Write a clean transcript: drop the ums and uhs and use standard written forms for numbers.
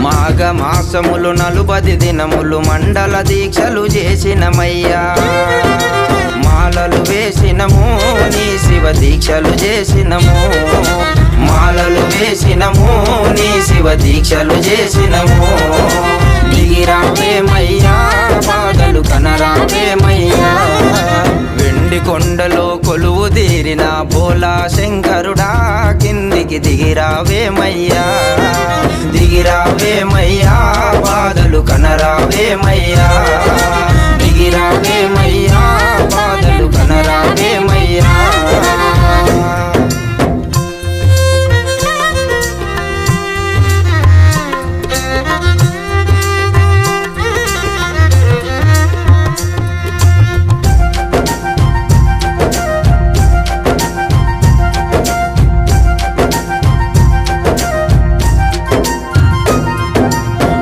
మాఘ మాసములు 40 దినములు మండల దీక్షలు చేసినమయ్యా. మాలలు వేసినము నీ శివ దీక్షలు చేసినము. మాలలు వేసినము నీ శివ దీక్షలు చేసినము. దిగిరావేమయ్యా బాధలు కనరావేమయ్యా. వెండి కొండలో కొలువు తీరిన భోలా శంకరుడా కిందికి దిగిరావేమయ్యా. దిగిరావేమయ్యా బాధలు కనరావేమయ్యా. దిగిరావేమయ్యా.